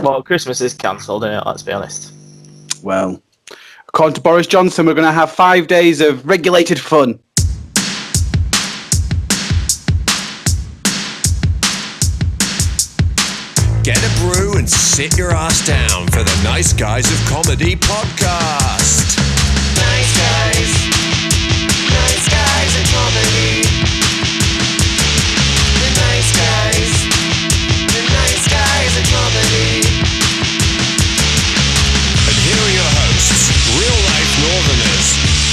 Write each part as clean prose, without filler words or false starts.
Well, Christmas is cancelled, isn't it? Let's be honest. Well, according to Boris Johnson, we're going to have 5 days of regulated fun. Get a brew and sit your ass down for the Nice Guys of Comedy podcast. Nice Guys of Comedy. The Nice Guys of Comedy. And here are your hosts, real-life Northerners,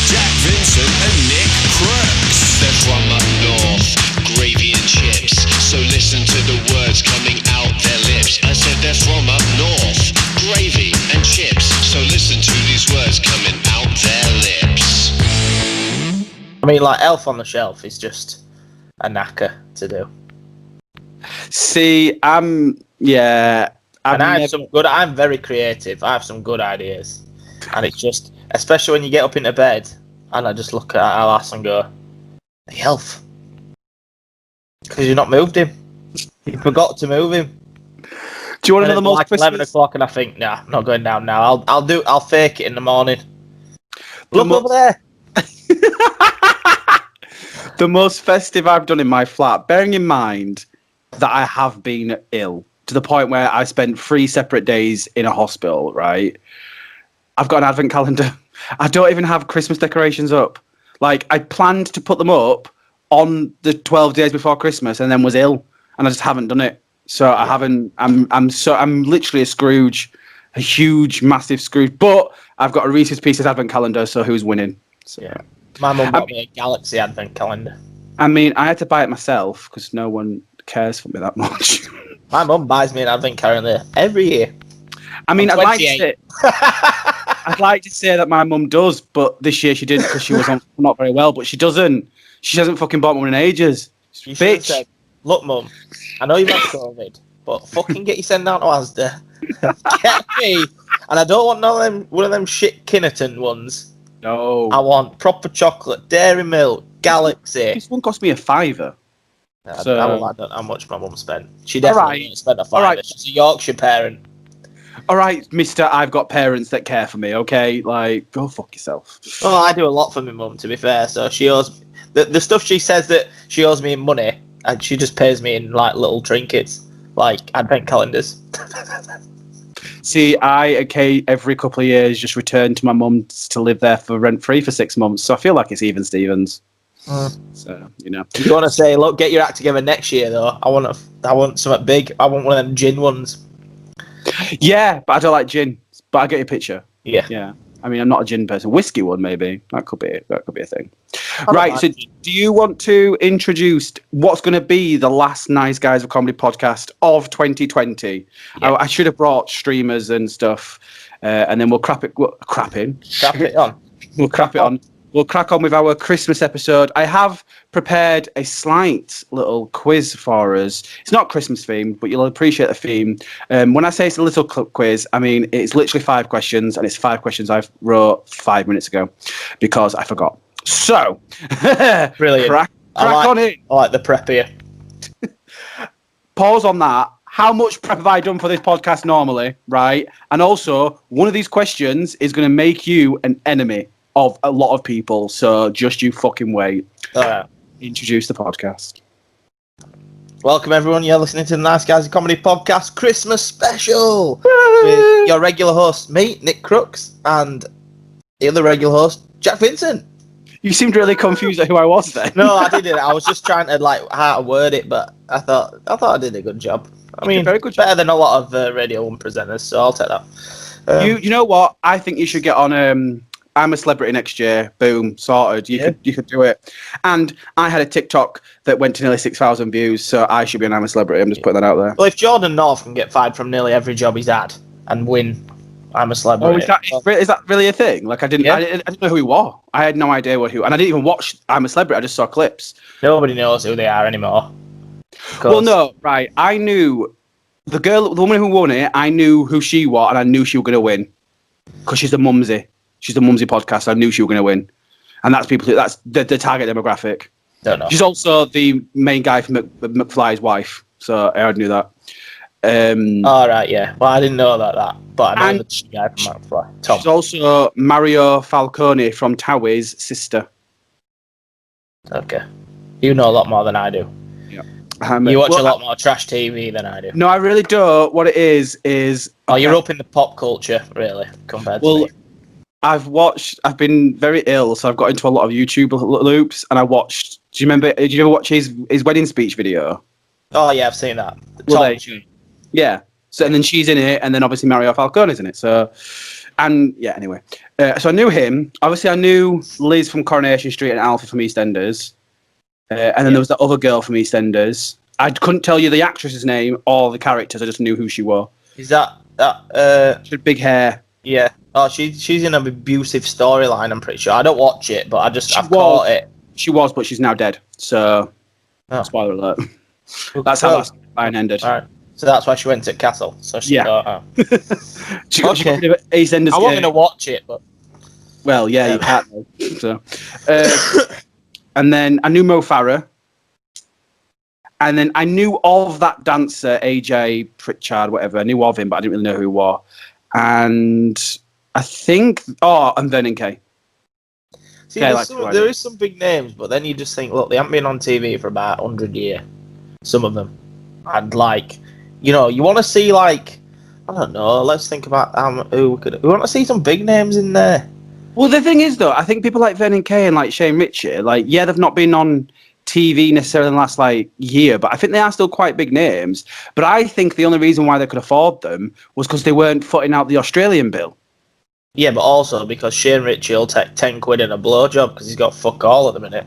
Jack Vincent and Nick Crooks. They're from up north, gravy and chips. So listen to the words coming out their lips. I said they're from up north, gravy and chips. So listen to these words coming out their lips. I mean, like, Elf on the Shelf is just a knacker to do. See, I'm very creative. I have some good ideas. And it's just, especially when you get up into bed, and I just look at our ass and go, the elf. Because you've not moved him. You forgot to move him. Do you want to know the most like Christmas? 11 o'clock, and I think, nah, I'm not going down now. I'll fake it in the morning. Look over there. The most festive I've done in my flat, bearing in mind that I have been ill to the point where I spent 3 separate days in a hospital, right? I've got an advent calendar. I don't even have Christmas decorations up. Like, I planned to put them up on the 12 days before Christmas and then was ill, and I just haven't done it. So I haven't. I'm literally a Scrooge, a huge, massive Scrooge. But I've got a Reese's Pieces advent calendar. So who's winning? So. Yeah, my mum got me a Galaxy advent calendar. I mean, I had to buy it myself because no one cares for me that much. My mum buys me an advent calendar every year. I mean, I'd like to say that my mum does, but this year she didn't because she was not very well. But she doesn't. She hasn't fucking bought me one in ages. You should have said, look, Mum, I know you've had COVID, but fucking get your send down to Asda. Get me. And I don't want one of them shit Kinnerton ones. No. I want proper chocolate, dairy milk, Galaxy. This one cost me £5. I don't know how much my mum spent. She definitely spent a £5. Right. She's a Yorkshire parent. All right, mister, I've got parents that care for me, okay? Like, go fuck yourself. Oh, I do a lot for my mum, to be fair. So she owes... The stuff she says that she owes me in money, and she just pays me in, like, little trinkets, like advent calendars. See, every couple of years just return to my mum's to live there for rent-free for 6 months, so I feel like it's even Stevens. So, you know. You want to say, look, get your act together next year, though. I want something big. I want one of them gin ones. Yeah, but I don't like gin. But I get your picture. Yeah. I mean, I'm not a gin person. Whiskey one, maybe. That could be a thing. Right, so do you want to introduce what's going to be the last Nice Guys of Comedy podcast of 2020? Yeah. I should have brought streamers and stuff, and then we'll crap it on. We'll crap it on. We'll crack on with our Christmas episode. I have prepared a slight little quiz for us. It's not Christmas themed, but you'll appreciate the theme. When I say it's a little quiz, I mean it's literally 5 questions, and it's 5 questions I wrote 5 minutes ago because I forgot. So, brilliant. Crack on it. I like the prep here. Pause on that. How much prep have I done for this podcast normally, right? And also, one of these questions is going to make you an enemy of a lot of people, so just you fucking wait. Introduce the podcast. Welcome everyone, you're listening to the Nice Guys of Comedy podcast Christmas special with your regular host, me, Nick Crooks, and the other regular host, Jack Vincent. You seemed really confused at who I was then. No, I didn't. I was just trying to how to word it, but I thought I did a good job. I mean, very good, better than a lot of Radio 1 presenters, so I'll take that. You know what? I think you should get on I'm a Celebrity next year. Boom, sorted. You could do it. And I had a TikTok that went to nearly 6,000 views, so I should be an I'm a Celebrity. I'm just putting that out there. Well, if Jordan North can get fired from nearly every job he's had and win I'm a Celebrity. Oh, is that really a thing? Like I didn't know who he was. I had no idea and I didn't even watch I'm a Celebrity. I just saw clips. Nobody knows who they are anymore. Well, no, right. I knew the woman who won it. I knew who she was, and I knew she was going to win because she's the mumsy. She's the Mumsy podcast. I knew she was going to win. And that's that's the target demographic. Don't know. She's also the main guy from McFly's wife. So I already knew that. All right, yeah. Well, I didn't know that, but I know And the guy from McFly. Tom. She's also Mario Falcone from Towie's sister. Okay. You know a lot more than I do. Yeah. You watch a lot more trash TV than I do. No, I really don't. What it is Oh, you're up in the pop culture, really, compared to me. I've been very ill, so I've got into a lot of YouTube loops, and I watched. Do you remember? Did you ever watch his wedding speech video? Oh yeah, I've seen that. Yeah. So and then she's in it, and then obviously Mario Falcone's in it. So, and yeah. Anyway, so I knew him. Obviously, I knew Liz from Coronation Street and Alpha from EastEnders, and then there was that other girl from EastEnders. I couldn't tell you the actress's name or the characters. I just knew who she was. Is that? She had big hair. Yeah. Oh, she's in an abusive storyline. I'm pretty sure. I don't watch it, but I've caught it. She was, but she's now dead. So, spoiler alert. That's how that line ended. All right. So that's why she went to Castle. So she thought, she got rid of EastEnders. I wasn't going to watch it, but well, yeah, you can't. So, and then I knew Mo Farah. And then I knew of that dancer, AJ Pritchard, whatever. I knew of him, but I didn't really know who he was. And I think, and Vernon Kay. See, there is some big names, but then you just think, look, they haven't been on TV for about 100 years. Some of them. And you want to see I don't know, let's think about we want to see some big names in there. Well, the thing is, though, I think people like Vernon Kay and Shane Ritchie, they've not been on TV necessarily in the last year, but I think they are still quite big names. But I think the only reason why they could afford them was because they weren't footing out the Australian bill. Yeah, but also because Shane Ritchie will take 10 quid in a blowjob because he's got fuck all at the minute.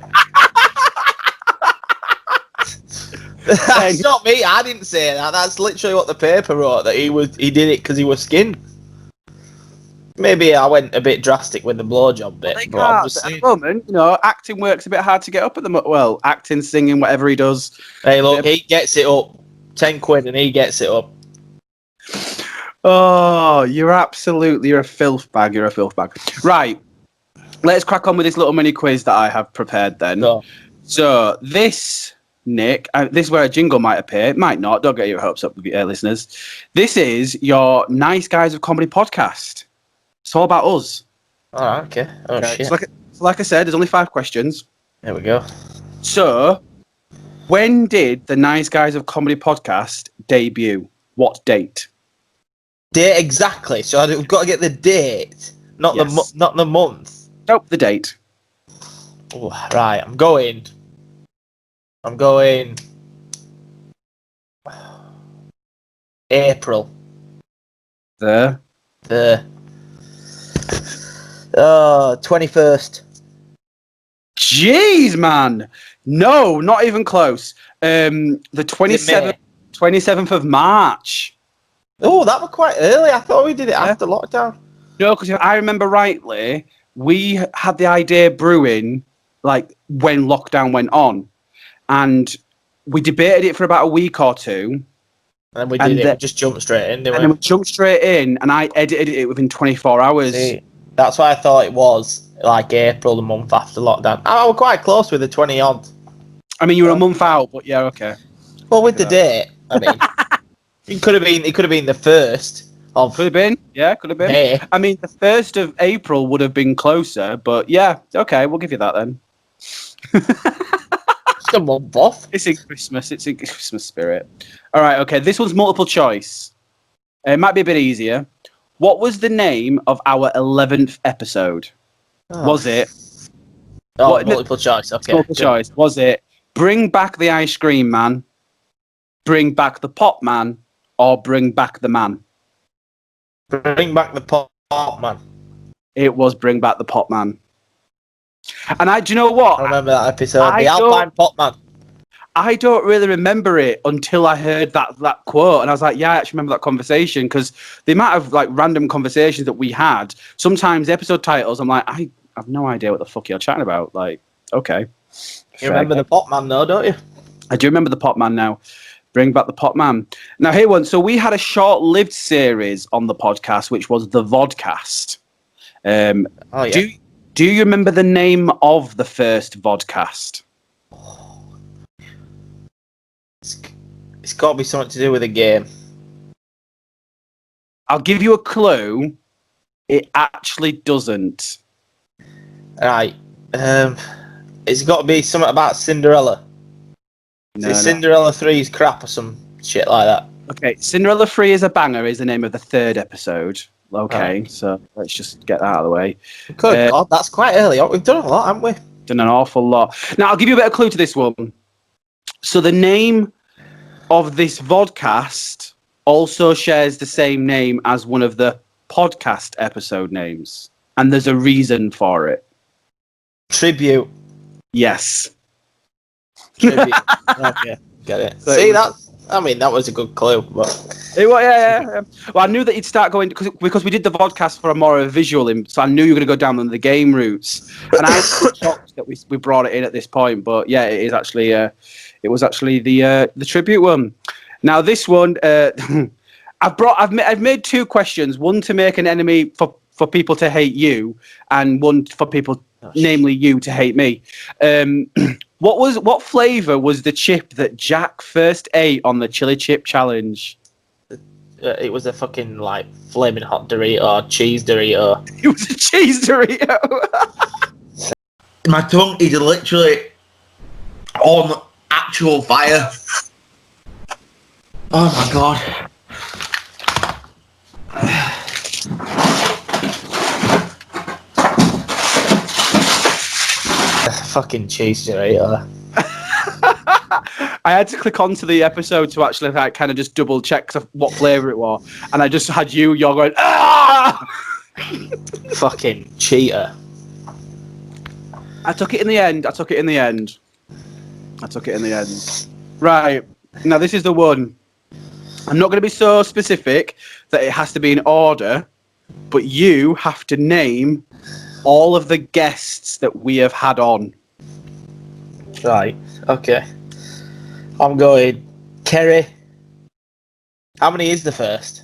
That's not me. I didn't say that. That's literally what the paper wrote. That he did it because he was skinned. Maybe I went a bit drastic with the blowjob bit. But at the moment, acting works a bit hard to get up at the moment. Well, acting, singing, whatever he does. Hey, look, he gets it up. 10 quid and he gets it up. Oh, you're a filth bag. You're a filth bag. Right. Let's crack on with this little mini quiz that I have prepared then. So this, Nick, this is where a jingle might appear. It might not. Don't get your hopes up, listeners. This is your Nice Guys of Comedy podcast. It's all about us. Oh, okay. Oh, shit. So like I said, there's only 5 questions. There we go. So, when did the Nice Guys of Comedy podcast debut? What date? Date exactly. So we've got to get the date, not the month. Nope, the date. Oh, right, I'm going. April. The 21st. Jeez, man. No, not even close. The 27th of March. Oh, that was quite early. I thought we did it after lockdown. No, because if I remember rightly, we had the idea brewing when lockdown went on. And we debated it for about a week or two. And we did it. We just jumped straight in, didn't we? And then we jumped straight in, and I edited it within 24 hours. See, that's why I thought it was April, the month after lockdown. I was quite close with the 20-odd. I mean, you were a month out, but yeah, okay. Well, with the date, I mean, it could have been the first of. Could have been, yeah, could have been. May. I mean, the 1st of April would have been closer, but yeah, okay, we'll give you that then. Just a month off. It's in Christmas. It's in Christmas spirit. All right, okay. This one's multiple choice. It might be a bit easier. What was the name of our 11th episode? Oh. Was it? Oh, multiple choice. Okay. Multiple choice. Was it Bring Back the Ice Cream Man, Bring Back the Pop Man, or Bring Back the Man? Bring Back the Pop Man. It was Bring Back the Pop Man. And do you know what? I remember that episode. The Alpine Pop Man. I don't really remember it until I heard that quote, and I was like, yeah, I actually remember that conversation, because the amount of random conversations that we had, sometimes episode titles, I'm like, I have no idea what the fuck you're chatting about. Okay. You remember the Pop Man though, don't you? I do remember the Pop Man now. Bring Back the Pop Man. Now, here one. So we had a short-lived series on the podcast, which was the Vodcast. Oh, yeah. Do you remember the name of the first Vodcast? It's got to be something to do with a game. I'll give you a clue. It actually doesn't. Right. It's got to be something about Cinderella. No, Is Cinderella 3's crap or some shit like that? Okay, Cinderella 3 is a banger is the name of the 3rd episode. Okay, Right. so let's just get that out of the way. Good God, that's quite early on. We've done a lot, haven't we? Done an awful lot. Now, I'll give you a bit of clue to this one. So the name of this vodcast also shares the same name as one of the podcast episode names. And there's a reason for it. Tribute. Yes. Tribute. Okay, get it. So See, it was- that was a good clue. But Yeah. Well, I knew that you'd start going because we did the podcast for a more of a visual, so I knew you were going to go down the game routes, and I was shocked that we brought it in at this point. But yeah, it is actually it was actually the tribute one. Now this one, I've made 2 questions: one to make an enemy for people to hate you, and one for people, namely you, to hate me. What flavour was the chip that Jack first ate on the chili chip challenge? it was a fucking like flaming hot Dorito, cheese Dorito. It was a cheese Dorito. My tongue is literally on actual fire. Oh my god. Fucking cheese Dorito. I had to click onto the episode to actually like kind of just double check what flavour it was, and I just had you're going ah. Fucking cheater. I took it in the end. Right now, this is the one. I'm not going to be so specific that it has to be in order, but you have to name all of the guests that we have had on. Right. Okay. I'm going Kerry. How many is the first?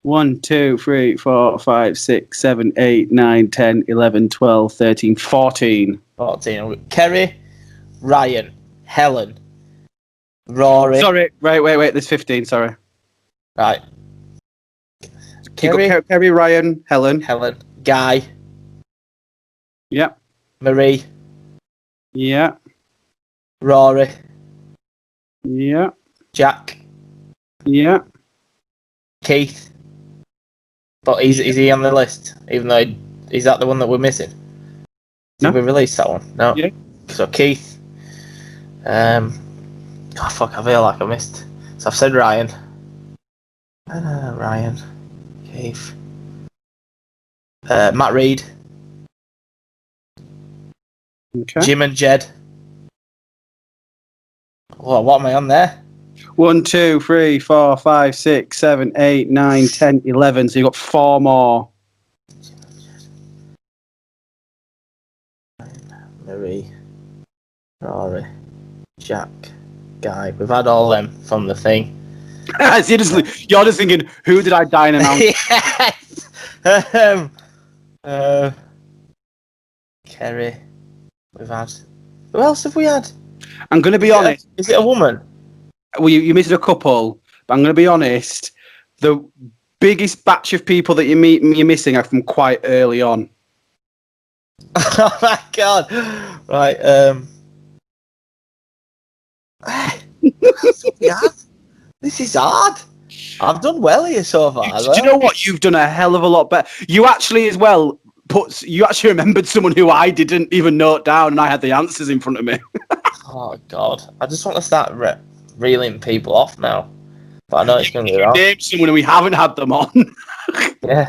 1, 2, 3, 4, 5, 6, 7, 8, 9, 10, 11, 12, 13, 14. 14. Kerry, Ryan, Helen, Rory. Sorry, wait. There's 15. Sorry. Right. Kerry, Ryan, Helen, Guy. Yeah. Marie. Yeah. Rory. Yeah. Jack. Yeah. Keith. But is he on the list? Even though is that the one that we're missing? Did we release that one? No. Yeah. So Keith. Oh fuck! I feel like I missed. So I've said Ryan. Ryan. Keith. Matt Reed. Okay. Jim and Jed. What am I on there? 1, 2, 3, 4, 5, 6, 7, 8, 9, 10, 11. So you've got 4 more. Marie, Rory, Jack, Guy. We've had all them from the thing. So you're just thinking, who did I dynamite? Yes. Kerry. We've had. Who else have we had? I'm going to be honest. Is it a woman? Well, you missed a couple, but I'm going to be honest. The biggest batch of people that you're missing are from quite early on. Oh my god! Right. This is hard. I've done well here so far. Do you know what? You've done a hell of a lot better. You actually, as well, you actually remembered someone who I didn't even note down, and I had the answers in front of me. Oh god! I just want to start reeling people off now, but I know it's going to be wrong. Name someone and we haven't had them on. Yeah.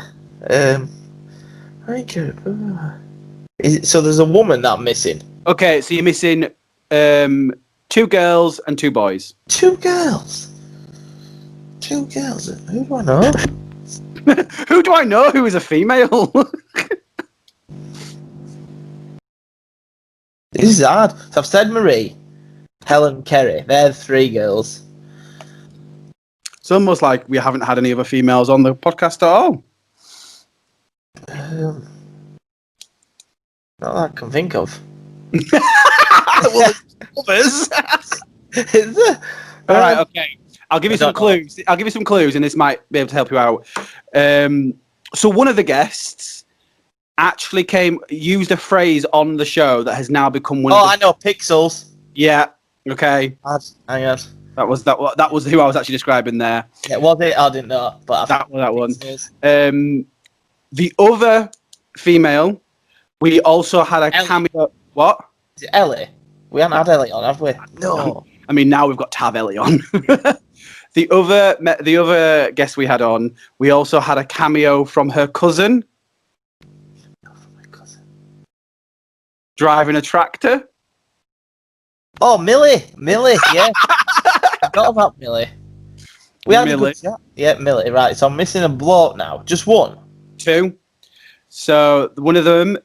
So there's a woman that I'm missing. Okay, so you're missing 2 girls and 2 boys. 2 girls. 2 girls. Who do I know? Who do I know who is a female? This is hard. So I've said Marie, Helen, Kerry. They're the 3 girls. It's almost like we haven't had any other females on the podcast at all. Not that I can think of. Well, others. Is there? All right, okay. I'll give you some clues. I'll give you some clues, and this might be able to help you out. So one of the guests actually used a phrase on the show that has now become one. I know, pixels. Yeah. Okay. Hang on. That was who I was actually describing there. Yeah, was it? I didn't know, but that one. The other female, we also had a cameo. What? Is it Ellie? We haven't had Ellie on, have we? No. I mean, now we've got to have Ellie on. The other guest we had on, we also had a cameo from her cousin. My cousin. Driving a tractor. Oh, Millie, yeah. I forgot about Millie. We had Millie. a good chat. Yeah, Millie, right. So I'm missing a bloke now. Just one. Two. So one of them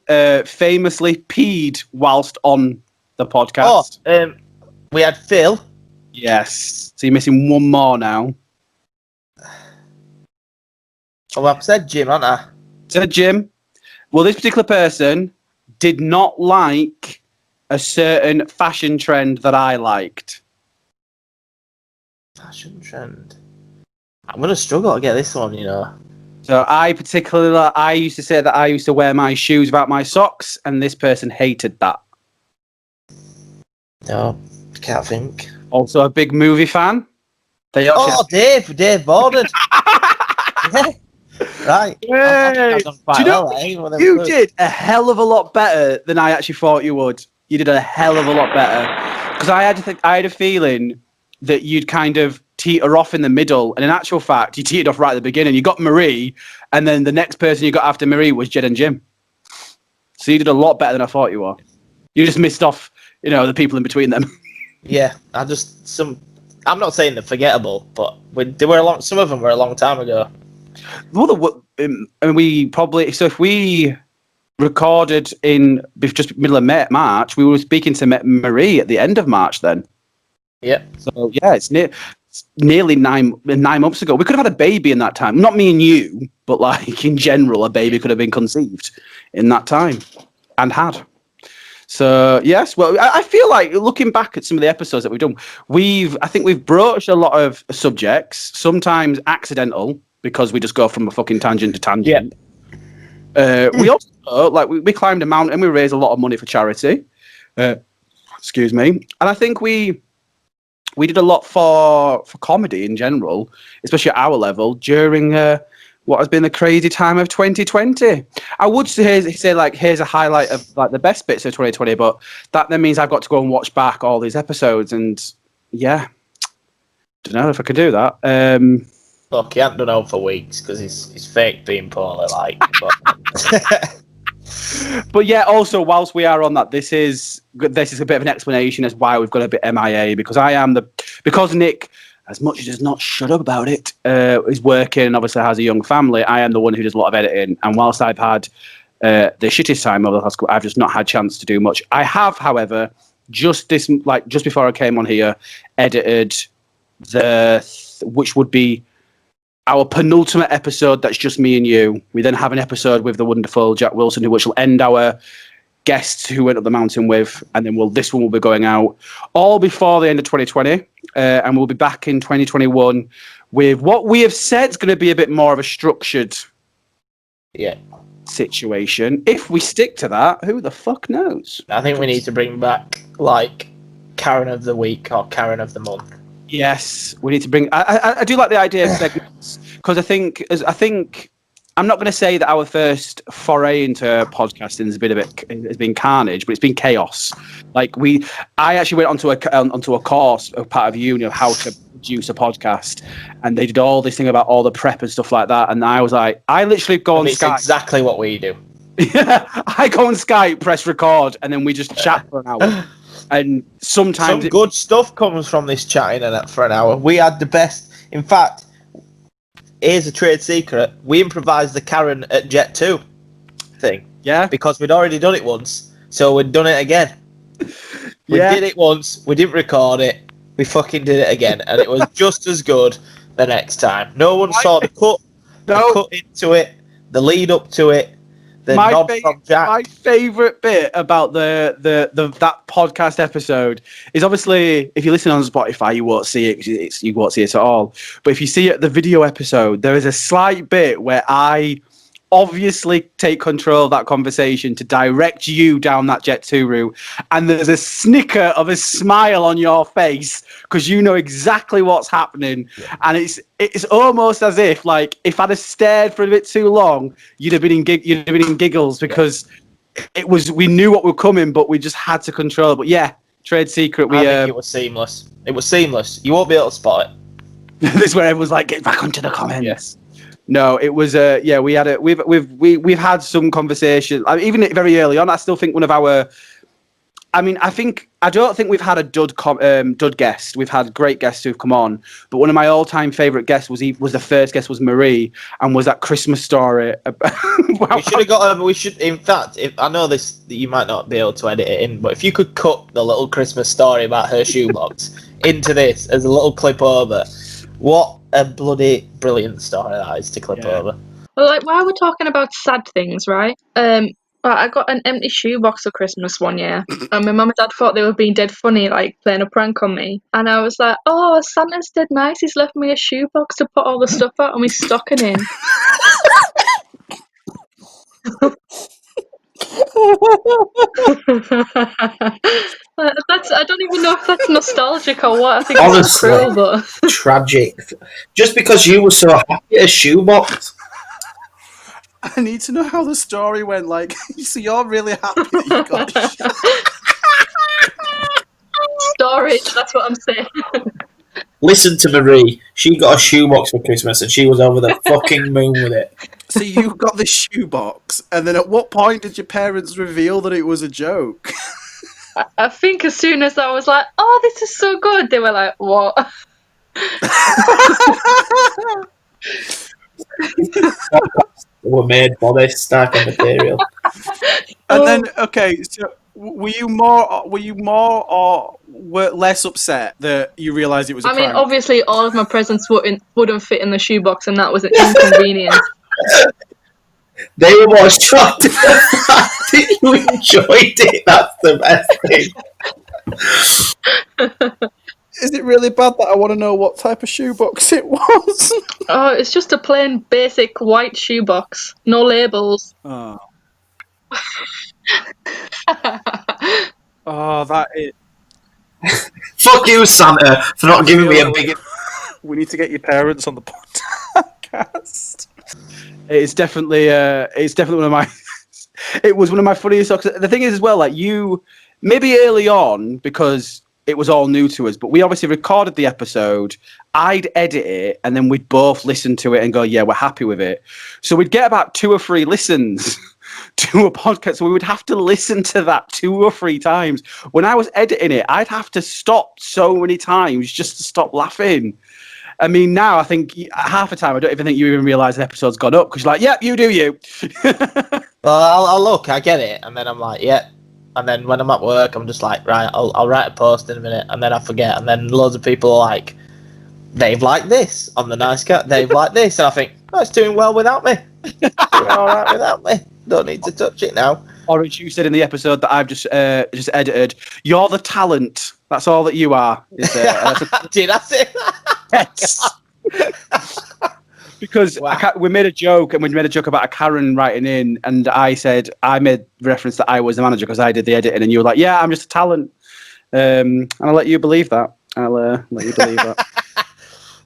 famously peed whilst on the podcast. We had Phil. Yes. So you're missing one more now. Oh, I've said Jim, haven't I? Said Jim. Well, this particular person did not like a certain fashion trend that I liked. Fashion trend. I'm going to struggle to get this one, you know. So I used to say that I used to wear my shoes without my socks, and this person hated that. No, can't think. Also a big movie fan. Dave Borden. Yeah. Right. Yay. You did a hell of a lot better than I actually thought you would. You did a hell of a lot better. Because I had a feeling that you'd kind of teeter off in the middle, and in actual fact, you teetered off right at the beginning. You got Marie, and then the next person you got after Marie was Jed and Jim. So you did a lot better than I thought you were. You just missed off, the people in between them. Yeah, I'm not saying they're forgettable, but some of them were a long time ago. Well, we probably, so if we recorded in just middle of March, we were speaking to Marie at the end of March then. Yeah. So yeah, it's nearly 9 months ago. We could have had a baby in that time. Not me and you, but like in general, a baby could have been conceived in that time and had. So yes, well, I feel like looking back at some of the episodes that we've done, I think we've broached a lot of subjects, sometimes accidental because we just go from a fucking tangent to tangent. Yeah. We also we climbed a mountain. We raised a lot of money for charity. Excuse me, and I think we did a lot for comedy in general, especially at our level during what has been the crazy time of 2020. I would say here's a highlight of like the best bits of 2020, but that then means I've got to go and watch back all these episodes, and yeah, don't know if I could do that. Look, he hasn't done out for weeks because he's fake being poorly, like. But... But yeah, also whilst we are on that, this is a bit of an explanation as why we've got a bit MIA, because because Nick, as much as does not shut up about it, is working and obviously has a young family. I am the one who does a lot of editing, and whilst I've had the shittest time over the last couple, I've just not had a chance to do much. I have, however, just before I came on here, edited which would be our penultimate episode. That's just me and you. We then have an episode with the wonderful Jack Wilson, which will end our guests who went up the mountain with, and then this one will be going out all before the end of 2020, and we'll be back in 2021 with what we have said is going to be a bit more of a structured situation. If we stick to that, who the fuck knows? I think we need to bring back like Karen of the week or Karen of the month. Yes, we need to bring. I do like the idea of segments, because I think I'm not going to say that our first foray into podcasting has been carnage, but it's been chaos. Like I actually went onto a course of part of uni of how to produce a podcast, and they did all this thing about all the prep and stuff like that. And I was like, I literally go on Skype. It's exactly what we do. I go on Skype, press record, and then we just chat for an hour. And sometimes some good stuff comes from this chatting for an hour. We had the best. In fact, here's a trade secret. We improvised the Karen at Jet 2 thing. Yeah. Because we'd already done it once. So we'd done it again. We did it once. We didn't record it. We fucking did it again. And it was just as good the next time. No one saw the cut into it, the lead up to it, The my nod from Jack. My favourite bit about the that podcast episode is obviously if you listen on Spotify, you won't see it. 'Cause you won't see it at all. But if you see it, the video episode, there is a slight bit where I obviously take control of that conversation to direct you down that Jet 2 route, and there's a snicker of a smile on your face because you know exactly what's happening, and it's almost as if like if I'd have stared for a bit too long, you'd have been in giggles because we knew what were coming, but we just had to control it. But yeah, trade secret. I think it was seamless. It was seamless. You won't be able to spot it. This is where everyone's like, get back onto the comments. Yes. No, it was we've had some conversation. I mean, even very early on, I still think one of our. I don't think we've had a dud guest. We've had great guests who've come on, but one of my all-time favorite guests was the first guest was Marie, and was that Christmas story. We should have got. We should, in fact, if I know this, you might not be able to edit it in, but if you could cut the little Christmas story about her shoebox into this as a little clip over, what a bloody brilliant story that is to clip over. Well, like while we're talking about sad things, right? I got an empty shoebox for Christmas one year, and my mum and dad thought they were being dead funny, like playing a prank on me. And I was like, "Oh, Santa's dead nice. He's left me a shoebox to put all the stuff out and my stocking in." I don't even know if that's nostalgic or what. I think it's cruel, but tragic. Just because you were so happy at a shoebox. I need to know how the story went. Like, so you're really happy that you got storage. That's what I'm saying. Listen to Marie. She got a shoebox for Christmas, and she was over the fucking moon with it. So you got the shoebox, and then at what point did your parents reveal that it was a joke? I think as soon as I was like, "Oh, this is so good," they were like, "What?" Were made for this type of material. And then, okay, so were you more or were less upset that you realised it was a prank? I mean, obviously, all of my presents wouldn't fit in the shoebox, and that was an inconvenience. They were more shocked at the fact that you enjoyed it. That's the best thing. Is it really bad that I want to know what type of shoebox it was? Oh, it's just a plain, basic white shoebox. No labels. Oh. Oh, that is... Fuck you, Santa, for not giving me a big... We need to get your parents on the podcast. It's definitely one of my... It was one of my funniest... The thing is as well, like you... Maybe early on, because... it was all new to us, but we obviously recorded the episode. I'd edit it, and then we'd both listen to it and go, yeah, we're happy with it. So we'd get about 2 or 3 listens to a podcast. So we would have to listen to that 2 or 3 times. When I was editing it, I'd have to stop so many times just to stop laughing. I mean, now I think half the time I don't even think you even realise the episode's gone up because you're like, yep, you do you. Well, I'll look, I get it, and then I'm like, yeah. And then when I'm at work, I'm just like, right, I'll write a post in a minute, and then I forget, and then loads of people are like, Dave liked this on the Nice Cat, Dave liked this, and I think, oh, it's doing well without me. It's doing all right without me. Don't need to touch it now. Or as you said in the episode that I've just edited, you're the talent. That's all that you are. Did I say that? Yes. Because we made a joke, and we made a joke about a Karen writing in, and I said I made reference that I was the manager because I did the editing, and you were like, "Yeah, I'm just a talent," and I'll let you believe that. I'll let you believe that.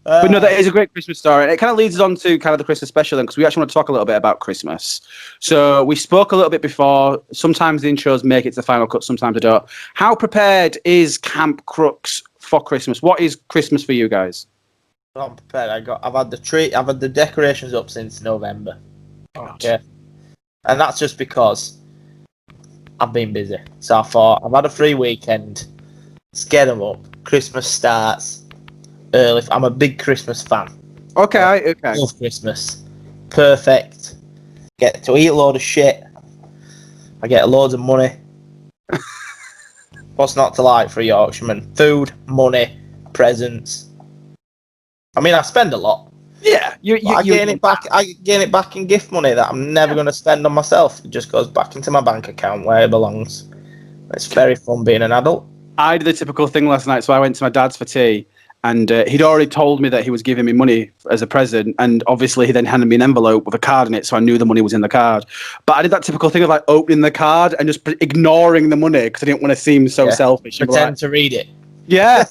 But no, that is a great Christmas story, and it kind of leads us on to kind of the Christmas special, then, because we actually want to talk a little bit about Christmas. So we spoke a little bit before. Sometimes the intros make it to the final cut, sometimes they don't. How prepared is Camp Crooks for Christmas? What is Christmas for you guys? I'm prepared. I've had the tree. I've had the decorations up since November. Okay, and that's just because I've been busy. So I thought I've had a free weekend. Let's get them up. Christmas starts early. I'm a big Christmas fan. Okay. Love Christmas. Perfect. Get to eat a load of shit. I get loads of money. What's not to like for a Yorkshireman? Food, money, presents. I mean, I spend a lot, Yeah, I gain it back. I gain it back in gift money that I'm never going to spend on myself. It just goes back into my bank account where it belongs. It's very fun being an adult. I did the typical thing last night. So I went to my dad's for tea, and he'd already told me that he was giving me money as a present. And obviously, he then handed me an envelope with a card in it, so I knew the money was in the card. But I did that typical thing of like opening the card and just ignoring the money because I didn't want to seem so selfish. Pretend to read it. Yeah,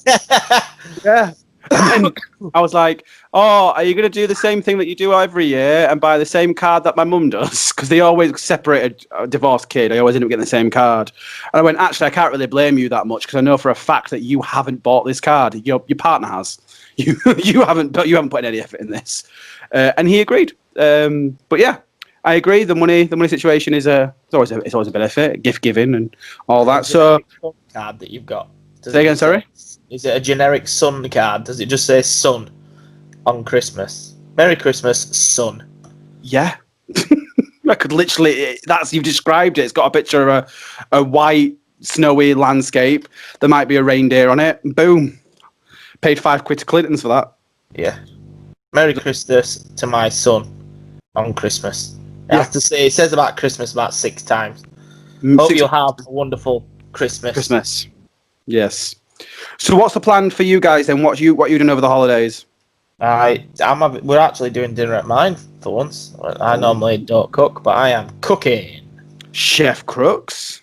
yeah. And then I was like, "Oh, are you going to do the same thing that you do every year and buy the same card that my mum does? Because they always separate a divorced kid. I always end up getting the same card." And I went, "Actually, I can't really blame you that much because I know for a fact that you haven't bought this card. Your partner has. You haven't put any effort in this." And he agreed. But yeah, I agree. The money situation is it's always a benefit, gift giving and all that. So card that you've got. Say again, sorry. Is it a generic son card? Does it just say son on Christmas? Merry Christmas, son. Yeah. I could literally, you've described it. It's got a picture of a white, snowy landscape. There might be a reindeer on it. Boom. Paid £5 to Clinton's for that. Yeah. Merry Christmas to my son on Christmas. I have to say, it says about Christmas about 6 times. Hope you'll have a wonderful Christmas. Yes. So what's the plan for you guys then? What you doing over the holidays? We're actually doing dinner at mine for once. I normally don't cook, but I am cooking. Chef Crooks.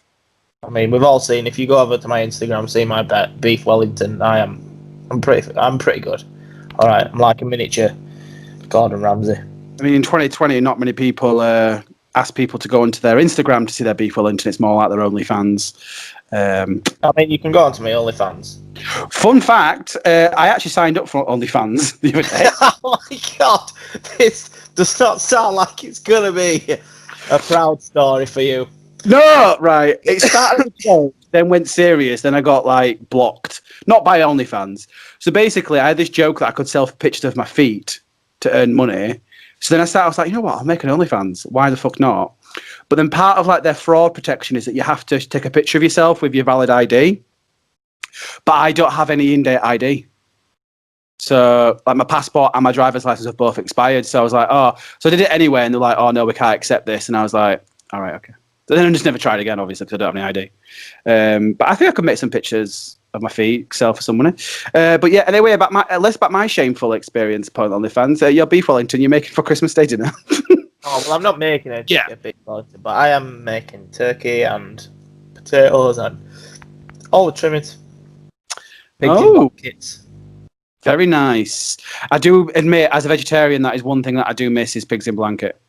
I mean, we've all seen. If you go over to my Instagram, see my beef Wellington. I'm pretty good. All right, I'm like a miniature Gordon Ramsay. I mean, in 2020, not many people ask people to go onto their Instagram to see their beef Wellington. It's more like their OnlyFans. I mean, you can go onto my OnlyFans. Fun fact, I actually signed up for OnlyFans the other day. Oh my god, this does not sound like it's going to be a proud story for you. No, right. It started as a joke, then went serious, then I got like blocked. Not by OnlyFans. So basically, I had this joke that I could sell pictures of my feet to earn money. So then I was like, you know what, I'll make an OnlyFans. Why the fuck not? But then part of like their fraud protection is that you have to take a picture of yourself with your valid ID. But I don't have any in-date ID. So like my passport and my driver's license have both expired. So I was like, so I did it anyway. And they're like, oh no, we can't accept this. And I was like, all right, okay. So then I just never tried again, obviously, because I don't have any ID. But I think I could make some pictures of my feet, sell for some money. But yeah, anyway, less about my shameful experience upon OnlyFans. Your beef Wellington, you're making for Christmas Day dinner. Oh, well, I'm not making a beef Wellington, but I am making turkey and potatoes and all the trimmings. Pigs in buckets. Very nice. I do admit, as a vegetarian, that is one thing that I do miss is pigs in blanket.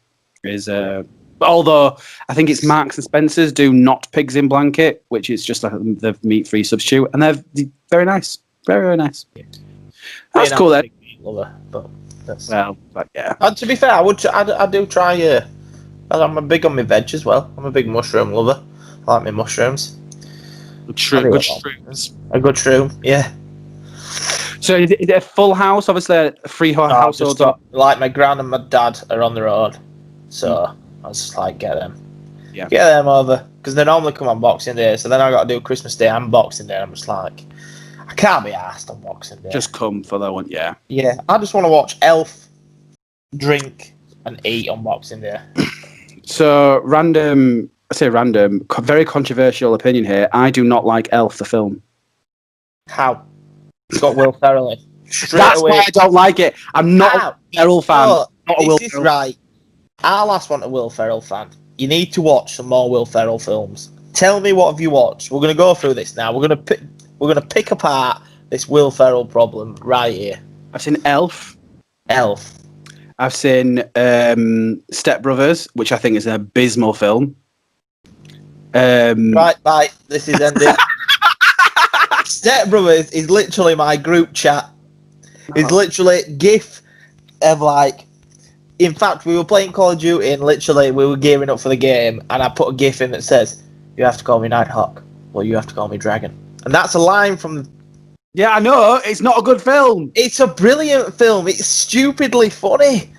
Although I think it's Marks and Spencer's do not pigs in blanket, which is just like the meat-free substitute, and they're very nice, very very nice. Yeah. That's cool then. But yeah. And to be fair, I do try. I'm big on my veg as well. I'm a big mushroom lover. I like my mushrooms. Good shrooms. A good shroom, yeah. So is it a full house? Obviously, a freehold household. Like my gran and my dad are on the road, so I was just like, get them over, because they normally come on Boxing Day. So then I got to do Christmas Day and Boxing Day. I'm just like, I can't be arsed on Boxing Day. Just come for that one, yeah. Yeah, I just want to watch Elf, drink, and eat on Boxing Day. So very controversial opinion here. I do not like Elf the film. How? It's got Will Ferrell in. That's why I don't like it. I'm not a Ferrell fan. Not a Will Ferrell. Right. Our last one, a Will Ferrell fan. You need to watch some more Will Ferrell films. Tell me, what have you watched? We're going to go through this now. We're going to pick apart this Will Ferrell problem right here. I've seen Elf. I've seen Step Brothers, which I think is an abysmal film. Right, bye. This is ending. Step Brothers is literally my group chat. It's literally GIF of like. In fact, we were playing Call of Duty and literally we were gearing up for the game, and I put a GIF in that says, "You have to call me Nighthawk, or you have to call me Dragon." And that's a line from. Yeah, I know. It's not a good film. It's a brilliant film. It's stupidly funny.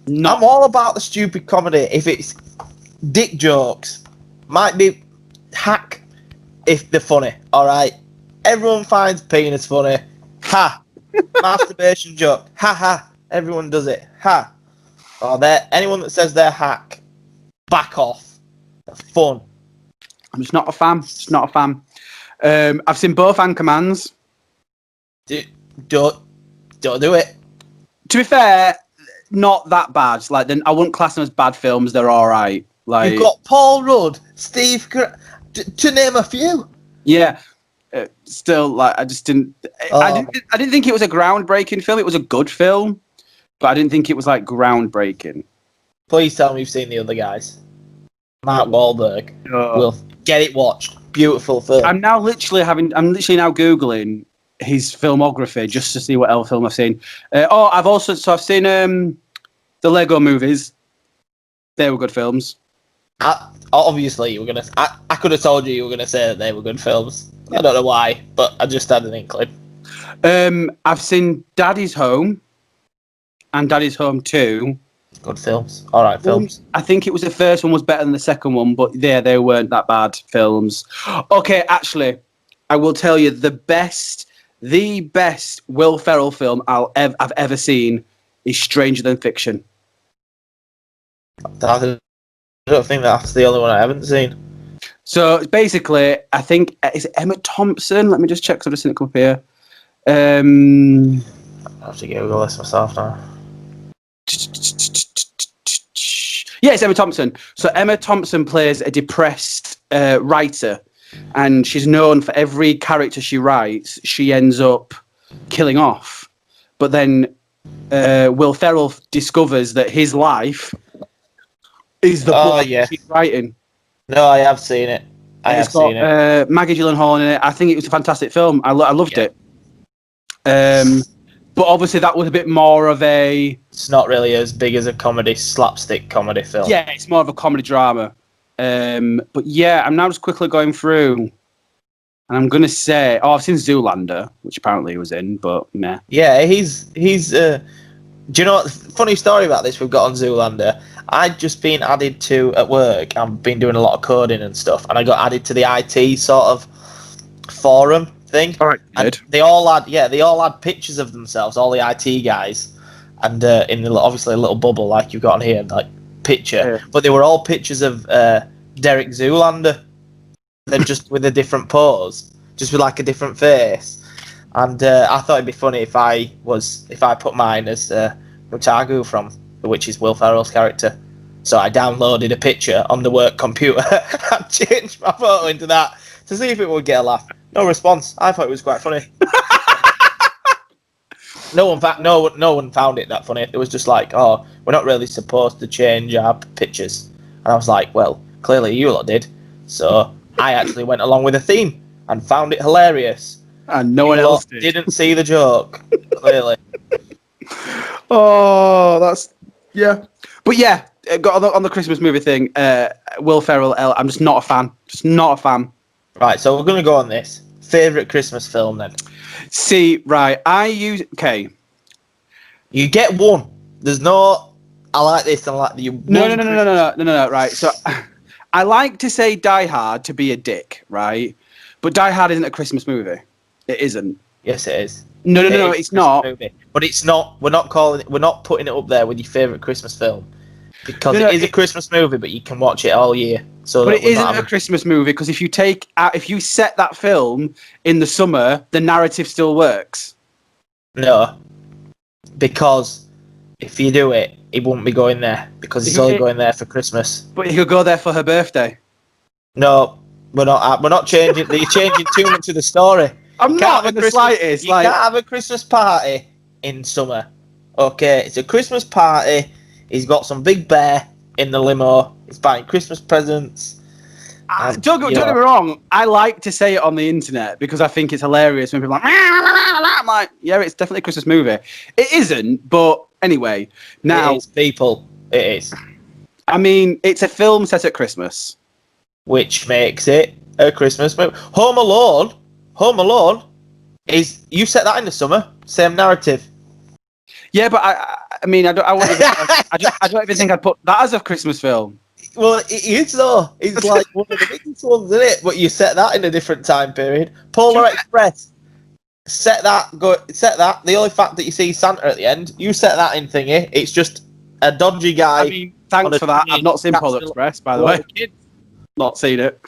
I'm all about the stupid comedy. If it's dick jokes, might be hack if they're funny. All right. Everyone finds penis funny. Ha. Masturbation joke. Ha ha. Everyone does it. Ha! Oh, anyone that says they're hack, back off. They're fun. I'm just not a fan. Just not a fan. I've seen both Anchormans. Don't do it. To be fair, not that bad. Like, then I wouldn't class them as bad films. They're all right. Like, You've got Paul Rudd, Steve, to name a few. Yeah. Still, like, I just didn't. I didn't think it was a groundbreaking film. It was a good film, but I didn't think it was like groundbreaking. Please tell me you've seen the other guys. Mark Wahlberg. Will get it watched. Beautiful film. I'm literally now Googling his filmography just to see what else film I've seen. I've seen the Lego movies. They were good films. Obviously, you were gonna. I could have told you were gonna say that they were good films. I don't know why, but I just had an inkling. I've seen Daddy's Home and Daddy's Home 2. Good films. All right, films. I think it was the first one was better than the second one, but they weren't that bad films. Okay, actually, I will tell you the best Will Ferrell film I've ever seen is Stranger Than Fiction. I don't think that's the only one I haven't seen. So basically, I think is it Emma Thompson? Let me just check. So I've just seen it come up here. I have to Google this myself now. Yeah, it's Emma Thompson. So Emma Thompson plays a depressed writer, and she's known for every character she writes, she ends up killing off. But then Will Ferrell discovers that his life is the book she's writing. No, I have seen it. I have seen it. Maggie Gyllenhaal in it. I think it was a fantastic film. I loved it. But obviously that was a bit more of a... It's not really as big as a slapstick comedy film. Yeah, it's more of a comedy drama. But yeah, I'm now just quickly going through, and I'm going to say... I've seen Zoolander, which apparently he was in, but meh. Yeah, he's do you know what? Funny story about this we've got on Zoolander. I'd just been added to, at work, I've been doing a lot of coding and stuff, and I got added to the IT sort of forum thing. All right, and good. they all had pictures of themselves, all the IT guys, and obviously a little bubble like you've got on here, like picture. Yeah. But they were all pictures of Derek Zoolander. They're just with a different pose, just with like a different face. And I thought it'd be funny if I put mine as Mutagu from, which is Will Ferrell's character. So I downloaded a picture on the work computer and changed my photo into that to see if it would get a laugh. No response. I thought it was quite funny. No one found it that funny. It was just like, oh, we're not really supposed to change our pictures. And I was like, well, clearly you lot did. So I actually went along with the theme and found it hilarious. And no one else didn't see the joke, clearly. Oh, that's... Yeah. But yeah, got on the Christmas movie thing, Will Ferrell, I'm just not a fan. Just not a fan. Right, so we're going to go on this. Favourite Christmas film, then? See, right, okay. You get one. There's no, I like this, I like the... No, right. So, I like to say Die Hard to be a dick, right? But Die Hard isn't a Christmas movie. It isn't. Yes, it is. No, it's not. Movie. But it's not. We're not putting it up there with your favourite Christmas film because it is a Christmas movie, but you can watch it all year. So, but it isn't a Christmas movie because if you set that film in the summer, the narrative still works. No, because if you do it, it wouldn't be going there because it's only going there for Christmas. But you could go there for her birthday. No, we're not. We're not changing. You're changing too much of the story. I'm not in the slightest. You can't have a Christmas party in summer. Okay, it's a Christmas party. He's got some big bear in the limo. He's buying Christmas presents. Don't get me wrong. I like to say it on the internet because I think it's hilarious when people are like, I'm like, yeah, it's definitely a Christmas movie. It isn't, but anyway. Now, it is, people. It is. I mean, it's a film set at Christmas. Which makes it a Christmas movie. Home Alone is, you set that in the summer, same narrative. Yeah, but I mean, I don't even think I'd put that as a Christmas film. Well, it is though. It's like one of the biggest ones, isn't it? But you set that in a different time period. Polar Express. set that. The only fact that you see Santa at the end, you set that in thingy. It's just a dodgy guy. I mean, thanks for that. I've not seen Polar Express, by the way. Not seen it.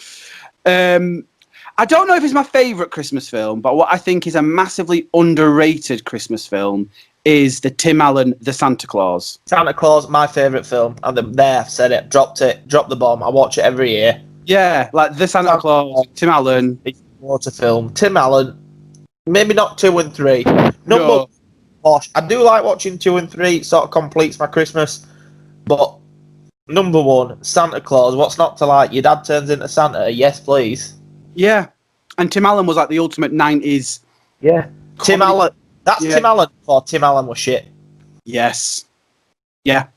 I don't know if it's my favourite Christmas film, but what I think is a massively underrated Christmas film is the Tim Allen The Santa Claus. Santa Claus, my favourite film. And there, I've said it. Dropped the bomb. I watch it every year. Yeah, like The Santa Claus, Tim Allen. It's a water film. Tim Allen, maybe not 2 and 3. No. Posh. I do like watching 2 and 3. It sort of completes my Christmas. But number 1, Santa Claus. What's not to like? Your dad turns into Santa. Yes, please. Yeah. And Tim Allen was like the ultimate 90s. Yeah. Tim Allen. That's Tim Allen before Tim Allen was shit. Yes. Yeah.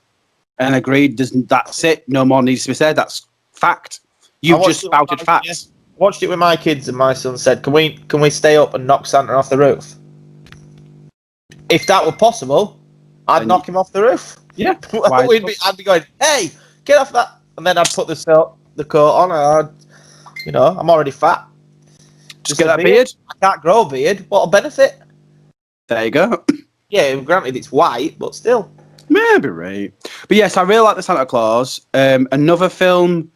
And agreed. That's it. No more needs to be said. That's fact. You've just spouted facts. Watched it with my kids, and my son said, "Can we stay up and knock Santa off the roof?" If that were possible, I'd knock him off the roof. Yeah. I'd be going, "Hey, get off that!" And then I'd put the coat on. I'm already fat. Just get that beard. I can't grow a beard. What a benefit! There you go. Yeah, granted it's white, but still. Maybe right. But yes, I really like the Santa Claus. Another film.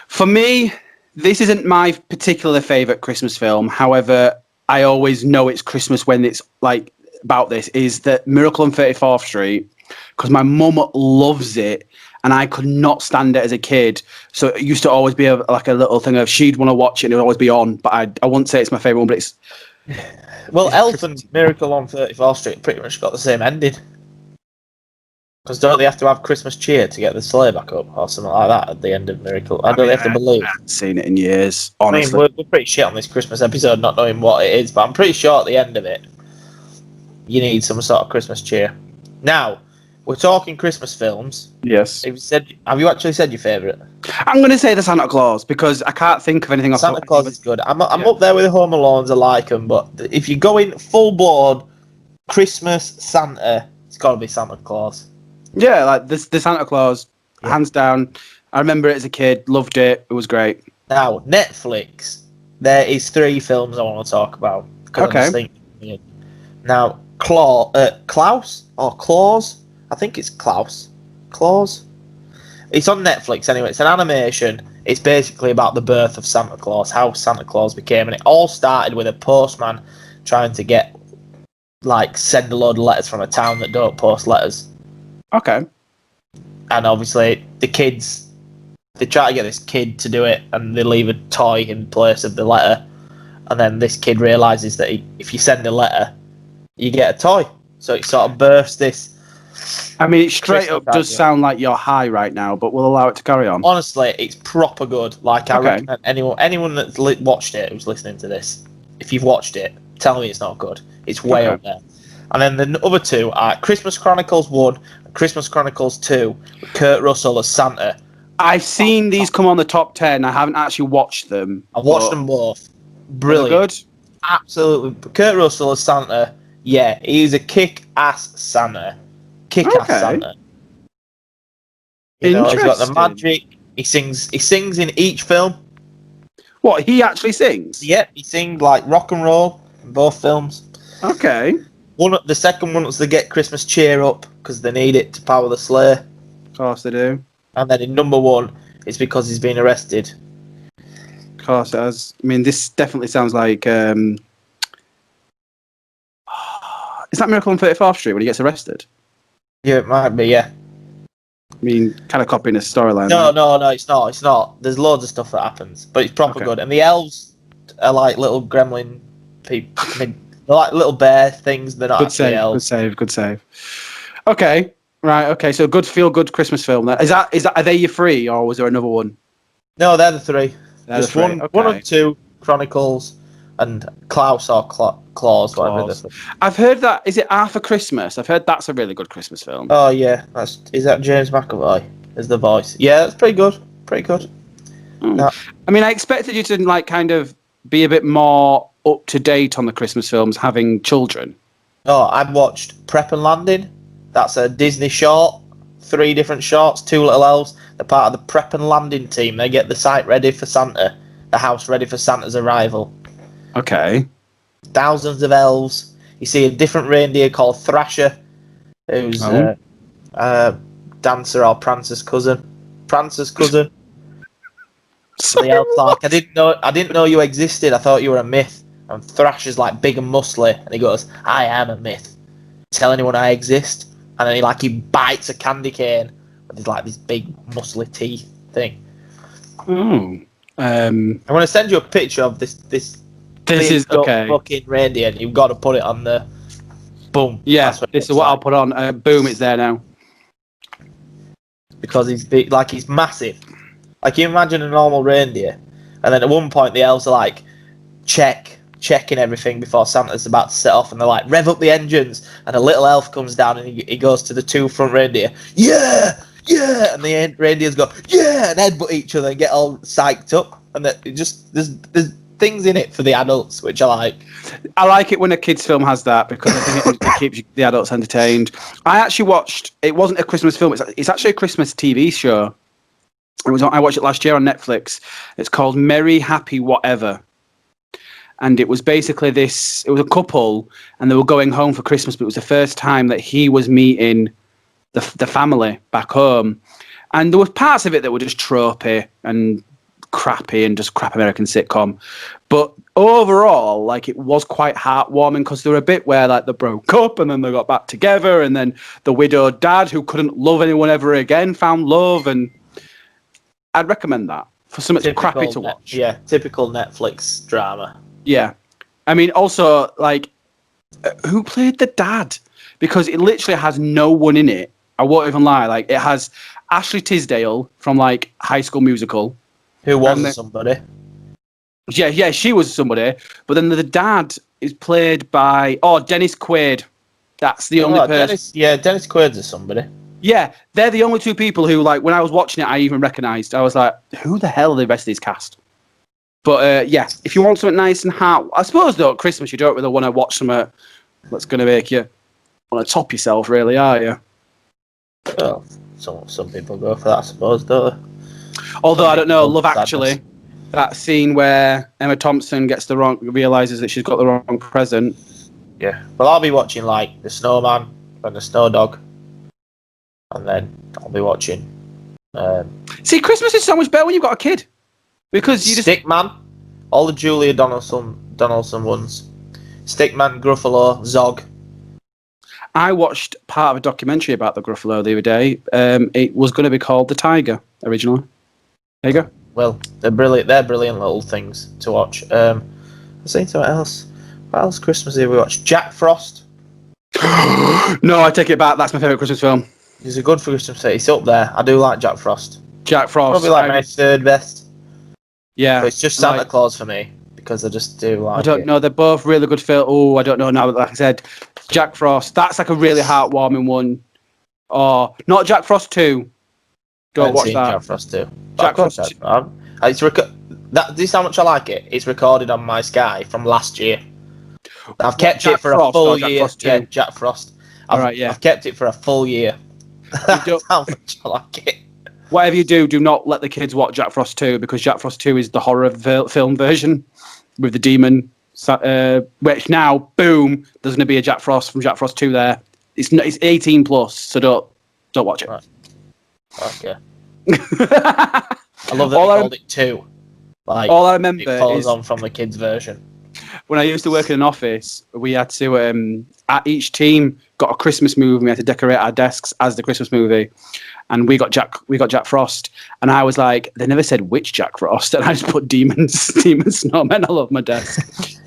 For me, this isn't my particular favourite Christmas film. However, I always know it's Christmas when it's like about this. Is that Miracle on 34th Street? Because my mum loves it, and I could not stand it as a kid. So it used to always be like a little thing of she'd want to watch it, and it would always be on. But I wouldn't say it's my favourite one, but it's. Well, Elf and Miracle on 34th Street pretty much got the same ending. Because don't they have to have Christmas cheer to get the sleigh back up or something like that at the end of Miracle? I don't have to believe. I haven't seen it in years, honestly. I mean, we're pretty shit on this Christmas episode, not knowing what it is, but I'm pretty sure at the end of it, you need some sort of Christmas cheer. Now, we're talking Christmas films. Yes. Have you actually said your favourite? I'm going to say the Santa Claus because I can't think of anything else. Santa Claus is good. I'm up there with the Home Alones. I like them, but if you go in full board Christmas Santa, it's got to be Santa Claus. Yeah, like the Santa Claus, hands down. I remember it as a kid, loved it. It was great. Now, Netflix, there is 3 films I want to talk about. Okay. Now, Klaus or Claus? I think it's Klaus. Claus? It's on Netflix anyway. It's an animation. It's basically about the birth of Santa Claus, how Santa Claus became, and it all started with a postman trying to send a load of letters from a town that don't post letters. Okay. And obviously, the kids, they try to get this kid to do it, and they leave a toy in place of the letter. And then this kid realises that if you send a letter, you get a toy. So it sort of bursts this. I mean, it straight up does sound like you're high right now, but we'll allow it to carry on. Honestly, it's proper good. I recommend anyone that's watched it who's listening to this, if you've watched it, tell me it's not good. It's way up there. And then the other 2 are Christmas Chronicles 1 and Christmas Chronicles 2 with Kurt Russell as Santa. I've seen these come on the top 10. I haven't actually watched them. I've watched them both. Brilliant. Good? Absolutely. Kurt Russell as Santa, yeah, he's a kick-ass Santa. Kick-ass Santa. He's got the magic. He sings in each film. What, he actually sings? Yep, he sings like rock and roll in both films. Okay. The second one was to get Christmas cheer up because they need it to power the sleigh. Of course they do. And then in number 1, it's because he's been arrested. Of course it has. I mean, this definitely sounds like... is that Miracle on 34th Street when he gets arrested? Yeah, it might be, yeah. I mean, kind of copying a storyline. No, it's not. It's not. There's loads of stuff that happens, but it's proper good. And the elves are like little gremlin people. I mean, they're like little bear things. They're not actually elves. Good save. Okay, right. Okay, so good feel-good Christmas film. Is that? Are they your 3, or was there another one? No, they're the 3. Just one and 2 Chronicles and Klaus or Claus, whatever. I've heard that. Is it Arthur Christmas? I've heard that's a really good Christmas film. Oh yeah, is that James McAvoy as the voice? Yeah, that's pretty good. No. I mean, I expected you to kind of be a bit more up to date on the Christmas films, having children. Oh, I've watched Prep and Landing. That's a Disney short. 3 different shorts, 2 little elves. They're part of the Prep and Landing team. They get the site ready for Santa, the house ready for Santa's arrival. Okay. thousands of elves. You see a different reindeer called Thrasher, who's Dancer or Prancer's cousin. So the elf's like, I didn't know you existed. I thought you were a myth. And Thrasher's like big and muscly, and he goes, I am a myth. Tell anyone I exist. And then he bites a candy cane with this big muscly teeth thing. Oh. I'm gonna send you a picture of this. This is okay. Fucking reindeer. And you've got to put it on the boom. Yeah, this is what I'll put on. Boom, it's there now. Because he's big, he's massive. Like, you imagine a normal reindeer, and then at one point the elves are like, checking everything before Santa's about to set off, and they're like, rev up the engines, and a little elf comes down and he goes to the two front reindeer, yeah, and the reindeers go, yeah, and headbutt each other and get all psyched up, and there's things in it for the adults, which I like. I like it when a kids' film has that, because I think it keeps the adults entertained. I actually watched, it wasn't a Christmas film, it's actually a Christmas TV show. I watched it last year on Netflix. It's called Merry Happy Whatever. And it was basically it was a couple, and they were going home for Christmas, but it was the first time that he was meeting the family back home. And there was parts of it that were just tropey and crappy and just crap American sitcom. But overall, it was quite heartwarming, because there were a bit where they broke up and then they got back together, and then the widowed dad, who couldn't love anyone ever again, found love. And I'd recommend that for something crappy to watch. Yeah, typical Netflix drama. Yeah. I mean, also, who played the dad? Because it literally has no one in it. I won't even lie. It has Ashley Tisdale from, High School Musical. Who was somebody. Yeah, she was somebody. But then the dad is played by, Dennis Quaid. That's the only person. Dennis Quaid's is somebody. Yeah, they're the only two people who, when I was watching it, I even recognised. I was like, who the hell are the rest of these cast? But, if you want something nice and hot, I suppose, though, at Christmas, you don't really want to watch something that's going to make you want to top yourself, really, are you? Well, some people go for that, I suppose, don't they? Although, I don't know, Love Actually, that scene where Emma Thompson realises that she's got the wrong present. Yeah. Well, I'll be watching, The Snowman and the Snow Dog. And then I'll be watching... See, Christmas is so much better when you've got a kid. Because you Stickman, all the Julia Donaldson ones. Stickman, Gruffalo, Zog. I watched part of a documentary about the Gruffalo the other day. It was going to be called The Tiger, originally. There you go. Well, they're brilliant. They're brilliant little things to watch. I've seen something else. What else Christmas did we watch? Jack Frost. No, I take it back. That's my favourite Christmas film. He's a good for Christmas. It's up there. I do like Jack Frost. Jack Frost. Probably my third best. Yeah. But it's just Santa Claus for me, because I just do like I don't know. They're both really good films. Oh, I don't know now. Like I said, Jack Frost. That's a really heartwarming one. Oh, not Jack Frost 2. Don't watch that. Jack Frost 2. Jack Frost. This is how much I like it. It's recorded on my Sky from last year. I've kept it for a full year. Yeah, Jack Frost. I've kept it for a full year. That's how much I like it. Whatever you do not let the kids watch Jack Frost 2, because Jack Frost 2 is the horror film version with the demon. Which now, boom, there's going to be a Jack Frost from Jack Frost 2 there. It's 18 plus, so don't watch it. Right. Okay. I love that they called it 2. All I remember it follows on from the kids' version. When I used to work in an office, we had to each team got a Christmas movie. And we had to decorate our desks as the Christmas movie, and we got Jack Frost. And I was like, they never said which Jack Frost, and I just put demon snowmen all over my desk.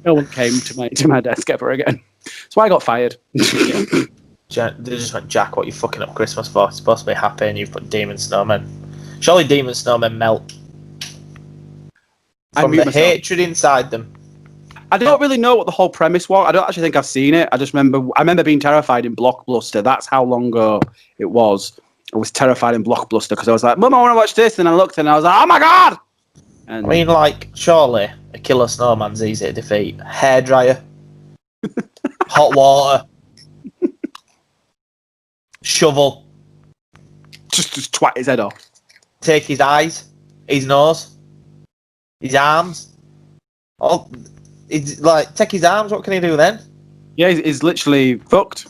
No one came to my desk ever again. So I got fired. They just went, Jack, what are you fucking up Christmas for? It's supposed to be happy, and you've put demon snowmen. Surely demon snowmen melt from the hatred inside them. I don't really know what the whole premise was. I don't actually think I've seen it. I remember being terrified in Blockbuster. That's how long ago it was. I was terrified in Blockbuster because I was like, Mum, I want to watch this. And I looked and I was like, oh my God! And I mean, surely a killer snowman's easy to defeat. Hairdryer, hot water, shovel. Just twat his head off. Take his eyes, his nose, his arms. he's like, take his arms. What can he do then? Yeah, he's literally fucked.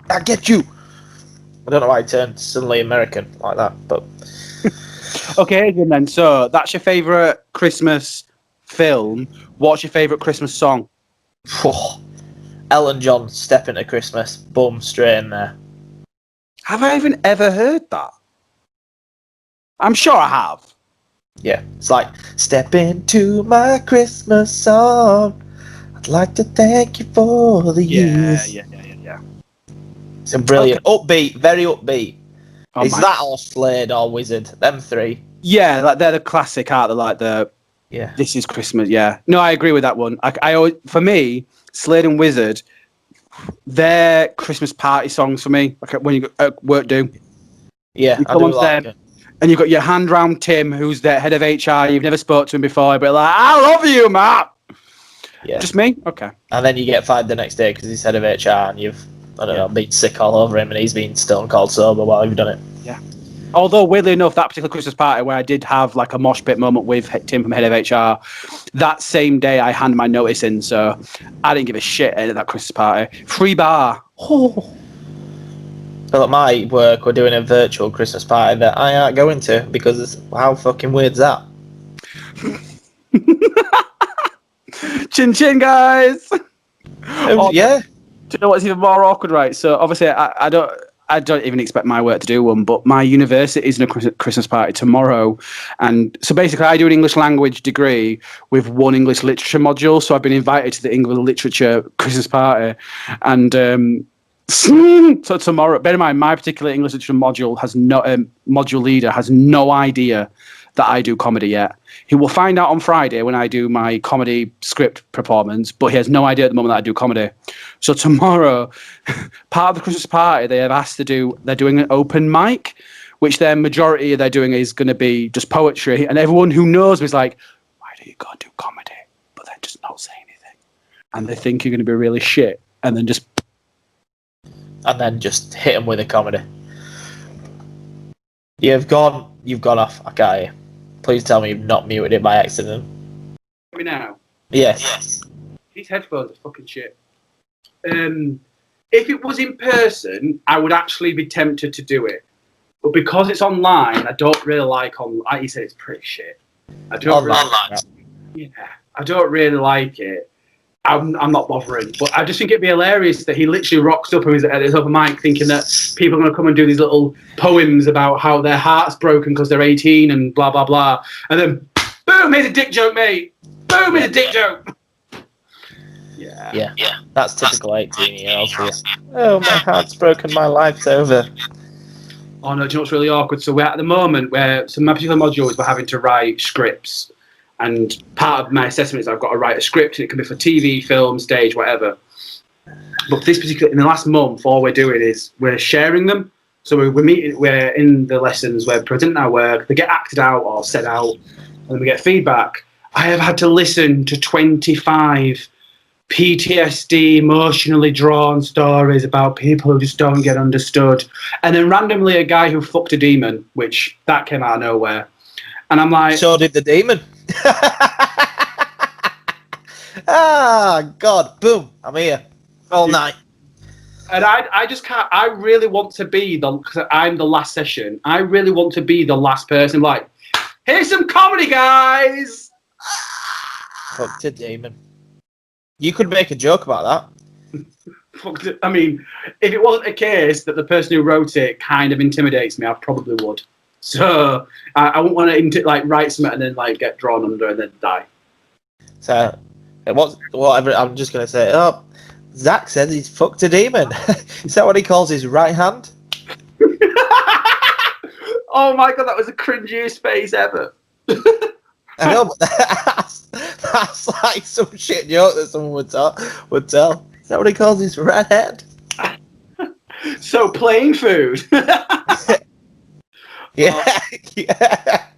I get you. I don't know why he turned suddenly American like that, but Okay, Adrian, then. So that's your favourite Christmas film. What's your favourite Christmas song? Elton John, Step Into Christmas, boom, straight in there. Have I even ever heard that? I'm sure I have. Yeah, it's like, step into my Christmas song. I'd like to thank you for the years. Yeah. It's a brilliant, upbeat, very upbeat. Oh, Is that or Slade or Wizard? Them three. Yeah, like they're the classic, aren't they? Like Yeah. This is Christmas. Yeah. No, I agree with that one. I always, for me, Slade and Wizard, they're Christmas party songs for me. Like when you go work do. Yeah, You I come do onto like them, it. and you've got your hand round Tim, who's the head of HR. You've never spoke to him before, but like, I love you, Matt. Yeah. Just me? Okay. And then you get fired the next day because he's head of HR and you've, I don't know, been sick all over him and he's been stone cold sober while you've done it. Yeah. Although, weirdly enough, that particular Christmas party where I did have like a mosh pit moment with Tim from head of HR, that same day I handed my notice in, so I didn't give a shit at that Christmas party. Free bar. Oh. So at my work, we're doing a virtual Christmas party that I aren't going to because how fucking weird's that? Chin chin, guys. Yeah. Do you know what's even more awkward, right? So obviously, I don't even expect my work to do one, but my university is in a Christmas party tomorrow, and so basically, I do an English language degree with one English literature module. So I've been invited to the English literature Christmas party, and so tomorrow, bear in mind, my particular English literature module has no module leader has no idea that I do comedy yet. He will find out on Friday when I do my comedy script performance, but he has no idea at the moment that I do comedy. So tomorrow, part of the Christmas party, they have asked to do, they're doing an open mic, which their majority they're doing is going to be just poetry. And everyone who knows me is like, why do you go do comedy? But then just not say anything. And they think you're going to be really shit. And then just hit him with a comedy. You've gone off. I can't hear. Please tell me you've not muted it by accident. me now. Yes. These headphones are fucking shit. If it was in person, I would actually be tempted to do it. But because it's online, I don't really like like you said, it's pretty shit. I don't really like it. I'm not bothering, but I just think it'd be hilarious that he literally rocks up at his open mic thinking that people are going to come and do these little poems about how their heart's broken because they're 18 and blah, blah, blah. And then, boom, here's a dick joke, mate. Boom, here's a dick joke. Yeah. That's typical 18-year-olds here. Oh, my heart's broken, my life's over. Oh, no, do you know what's really awkward? So we're at the moment where, so my particular module is we're having to write scripts. And part of my assessment is I've got to write a script, and it can be for TV, film, stage, whatever. But this particular, in the last month, all we're doing is we're sharing them. So we're in the lessons, we're presenting our work, they get acted out or said out, and then we get feedback. I have had to listen to 25 PTSD, emotionally drawn stories about people who just don't get understood. And then randomly a guy who fucked a demon, which that came out of nowhere. And I'm like... So did the demon. Ah, God, boom, I'm here all night. And I just can't, I really want to be because I'm the last session, I really want to be the last person, like, here's some comedy, guys! Fucked a demon. You could make a joke about that. I mean, if it wasn't a case that the person who wrote it kind of intimidates me, I probably would. So I wouldn't want to like write something and then like get drawn under and then die. So whatever. I'm just gonna say. Oh, Zach says he's fucked a demon. Is that what he calls his right hand? Oh my God, that was the cringiest face ever. I know, but that's like some shit joke that someone would tell. Is that what he calls his right hand? So plain food. Yeah. I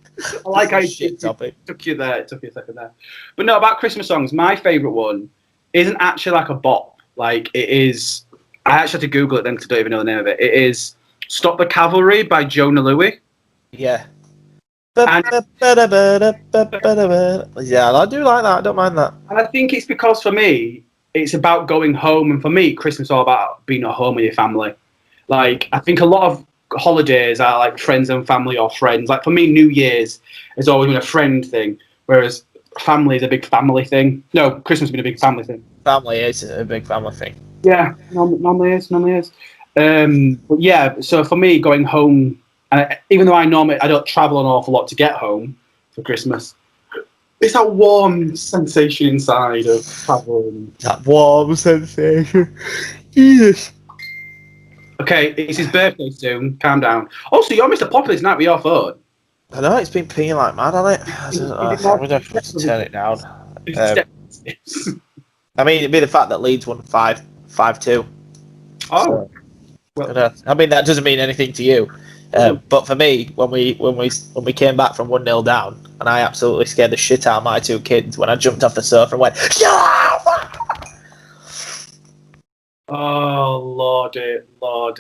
like how shit topic. Took you there. It took you a second there. But no, about Christmas songs, my favourite one isn't actually like a bop. Like it is. I actually had to Google it then because I don't even know the name of it. It is "Stop the Cavalry" by Jonah Louie. Yeah. And- Yeah, I do like that. I don't mind that. And I think it's because for me, it's about going home. And for me, Christmas is all about being at home with your family. Like, I think a lot of holidays are like friends and family or friends. Like, for me, New Year's has always been a friend thing, whereas family is a big family thing. No, Christmas has been a big family thing. Family is a big family thing. Yeah, normally is. But yeah, so for me, going home, even though I don't travel an awful lot to get home for Christmas, it's that warm sensation inside of traveling. That warm sensation. Jesus. Okay, it's his birthday soon. Calm down. Also, you're Mr. Popular tonight with your phone. I know it's been pinging like mad, hasn't it? I don't know. I'm gonna have to turn it down. I mean, it'd be the fact that Leeds won 5-2. Oh, So, well, I mean, that doesn't mean anything to you. But for me, when we came back from 1-0 down, and I absolutely scared the shit out of my two kids when I jumped off the sofa and went, "Yeah!" oh, lordy. Well,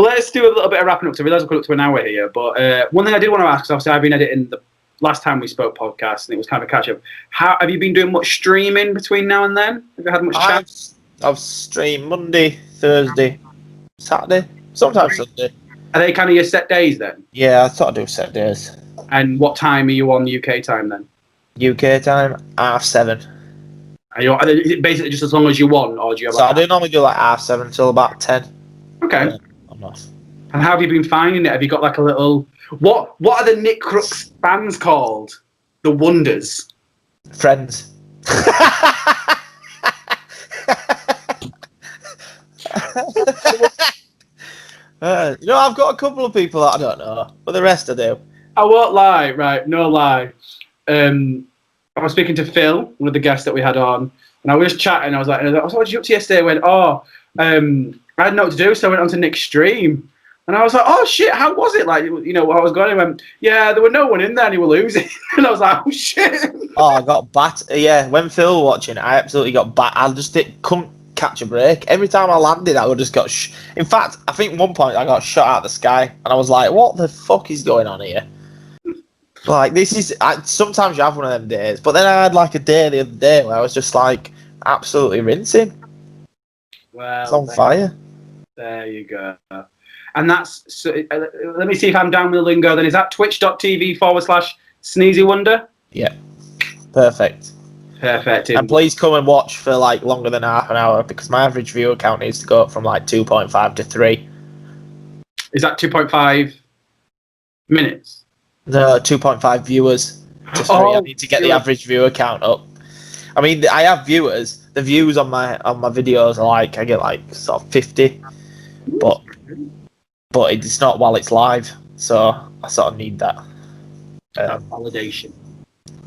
let's do a little bit of wrapping up. So I realise we've got up to an hour here. But one thing I did want to ask, because obviously I've been editing the last time we spoke podcast, and it was kind of a catch up. How have you been doing much streaming between now and then? Have you had much chat? I've streamed Monday, Thursday, Saturday, sometimes Sunday. Are they kind of your set days then? Yeah, I thought I'd do set days. And what time are you on UK time then? UK time, 7:30. Is it basically just as long as you want, or do you have? So I do normally do like 7:30 until about 10. Okay. I'm off. And how have you been finding it? Have you got like a little? What are the Nick Crooks fans called? The Wonders. Friends. I've got a couple of people that I don't know, but the rest I do. I won't lie, right? No lie. I was speaking to Phil, one of the guests that we had on, and I was chatting. I was like, "What did you up to yesterday?" I went, "Oh, I had no what to do, so I went on to Nick's stream." And I was like, "Oh shit, how was it?" Like, what I was going. He went, "Yeah, there were no one in there, and you were losing." And I was like, "Oh shit." Oh, I got bat. Yeah, when Phil was watching, I absolutely got bat. I just couldn't catch a break. Every time I landed, I would just got. In fact, I think at one point I got shot out of the sky, and I was like, "What the fuck is going on here?" Like, this is. Sometimes you have one of them days, but then I had like a day the other day where I was just like absolutely rinsing. Well, it's on fire. There you go. And that's. So, let me see if I'm down with the lingo. Then is that twitch.tv/Sneezy Wonder? Yeah. Perfect. And please come and watch for like longer than half an hour, because my average viewer count needs to go up from like 2.5 to 3. Is that 2.5 minutes? No, 2.5 viewers to 3. I need to get the average viewer count up. I mean, I have viewers. The views on my videos are like, I get like sort of 50, but it's not while it's live, so I sort of need that validation.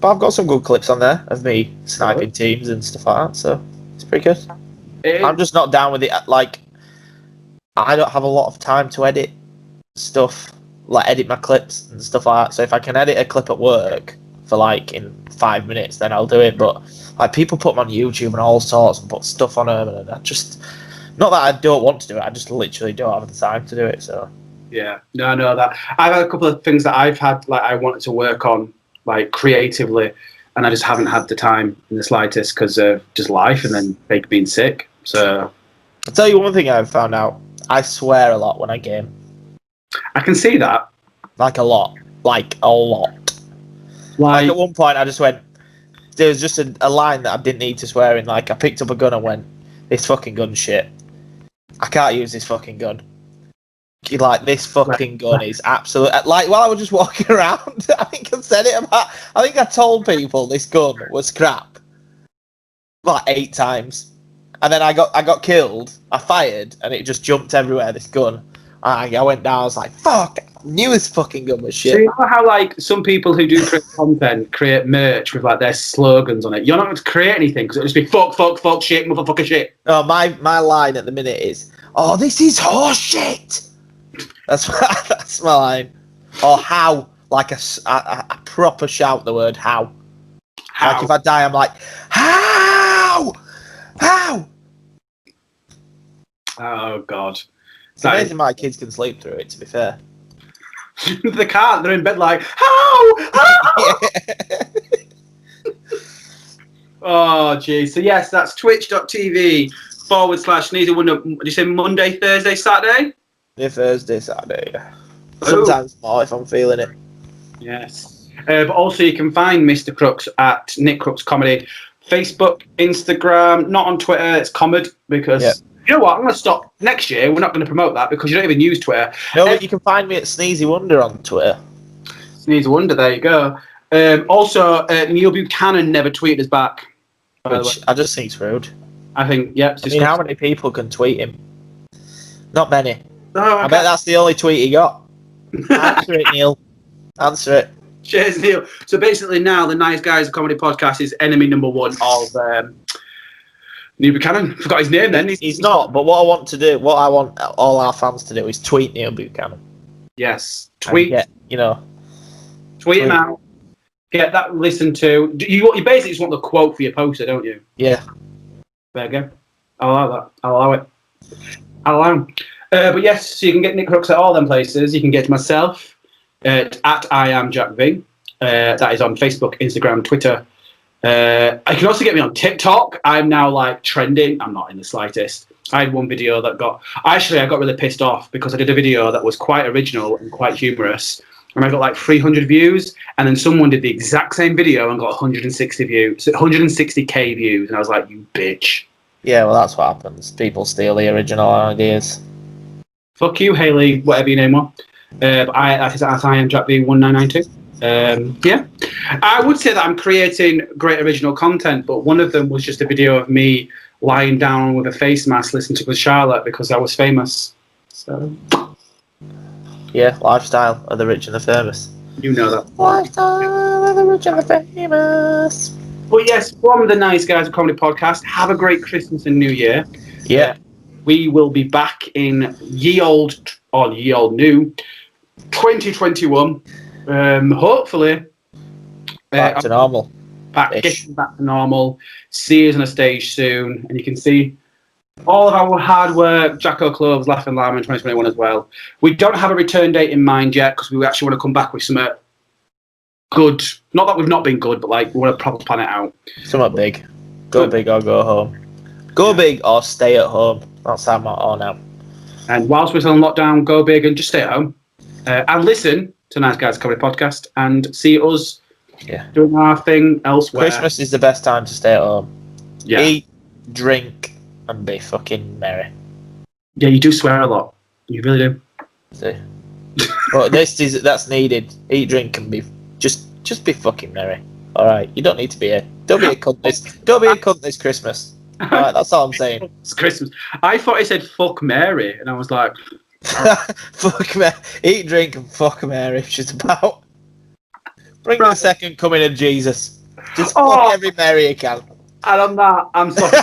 But I've got some good clips on there of me sniping teams and stuff like that, so it's pretty good. I'm just not down with it. Like, I don't have a lot of time to edit stuff, like edit my clips and stuff like that. So if I can edit a clip at work for like in 5 minutes, then I'll do it. But like, people put them on YouTube and all sorts and put stuff on them, and I just, not that I don't want to do it, I just literally don't have the time to do it. So yeah, no, that I've had a couple of things that I've had, like I wanted to work on, like creatively, and I just haven't had the time in the slightest because of just life and then fake being sick. So I'll tell you one thing I've found out: I swear a lot when I game. I can see that. Like a lot. Like at one point I just went, there was just a line that I didn't need to swear in. Like, I picked up a gun and went, "This fucking gun's shit. I can't use this fucking gun." Like, this fucking gun is absolute. Like, while I was just walking around, I think I said it about. I think I told people this gun was crap like 8 times, and then I got killed. I fired, and it just jumped everywhere. This gun. I went down. I was like, "Fuck! I knew this fucking gun was shit." So you know how like some people who do create content create merch with like their slogans on it. You're not going to create anything because it'll just be fuck, shit, motherfucker, shit. Oh, my line at the minute is, "Oh, this is horse shit." That's my line. Or how, like a proper shout the word how. Like if I die, I'm like, how? Oh God. It's amazing my kids can sleep through it, to be fair. They can't. They're in bed like, how? Hello! Oh, geez. So, yes, that's twitch.tv/Sneezy Wonder. Did you say Monday, Thursday, Saturday? Yeah, Thursday, Saturday. Yeah. Sometimes more if I'm feeling it. Yes. But also, you can find Mr. Crooks at Nick Crooks Comedy. Facebook, Instagram, not on Twitter. It's Comed because, you know what? I'm going to stop. Next year, we're not going to promote that because you don't even use Twitter. No, but you can find me at Sneezy Wonder on Twitter. Sneezy Wonder, there you go. Also, Neil Buchanan never tweeted us back. Which I just think is rude. I think, yeah. I mean, how many people can tweet him? Not many. Oh, I bet that's the only tweet he got. Answer it, Neil. Answer it. Cheers, Neil. So basically now the Nice Guys Comedy Podcast is enemy number one of Neil Buchanan. Forgot his name then. He's not, but what I want all our fans to do is tweet Neil Buchanan. Yes. Tweet. Tweet him out. Get that listened to. You basically just want the quote for your poster, don't you? Yeah. There you go. I'll allow that. I'll allow it. I'll allow him. But yes, so you can get Nick Crooks at all them places. You can get myself at I am Jack V. That is on Facebook, Instagram, Twitter. I can also get me on TikTok. I'm now like trending. I'm not in the slightest. I had one video that I got really pissed off because I did a video that was quite original and quite humorous. And I got like 300 views, and then someone did the exact same video and got 160 views, 160k views, and I was like, "You bitch!" Yeah, well, that's what happens. People steal the original ideas. Fuck you, Haley, whatever your name was. I am Jack B 1992. Yeah, I would say that I'm creating great original content, but one of them was just a video of me lying down with a face mask listening to Charlotte because I was famous. So. Yeah, lifestyle of the rich and the famous. You know that. Lifestyle of the rich and the famous. But yes, from the Nice Guys Comedy Podcast, have a great Christmas and New Year. Yeah. We will be back in ye old new 2021. Hopefully. Back to normal. Getting back to normal. See us on a stage soon. And you can see all of our hard work, Jacko Cloves, Laughing Lamb in 2021 as well. We don't have a return date in mind yet because we actually want to come back with something good. Not that we've not been good, but like we want to properly plan it out. Something big. Go big or go home. Go big or stay at home. That's our motto now. And whilst we're still on lockdown, go big and just stay at home. And listen to Nice Guys Comedy Podcast and see us doing our thing elsewhere. Christmas is the best time to stay at home. Yeah. Eat, drink, and be fucking merry. Yeah, you do swear a lot. You really do. See. But that's needed. Eat, drink, and be just be fucking merry. All right. You don't need to be a cunt this Christmas. All right. That's all I'm saying. It's Christmas. I thought he said "fuck Mary," and I was like, "Fuck Mary, eat, drink, and fuck Mary." She's about bring the second coming of Jesus. Just fuck every Mary you can. And on that, I'm sorry.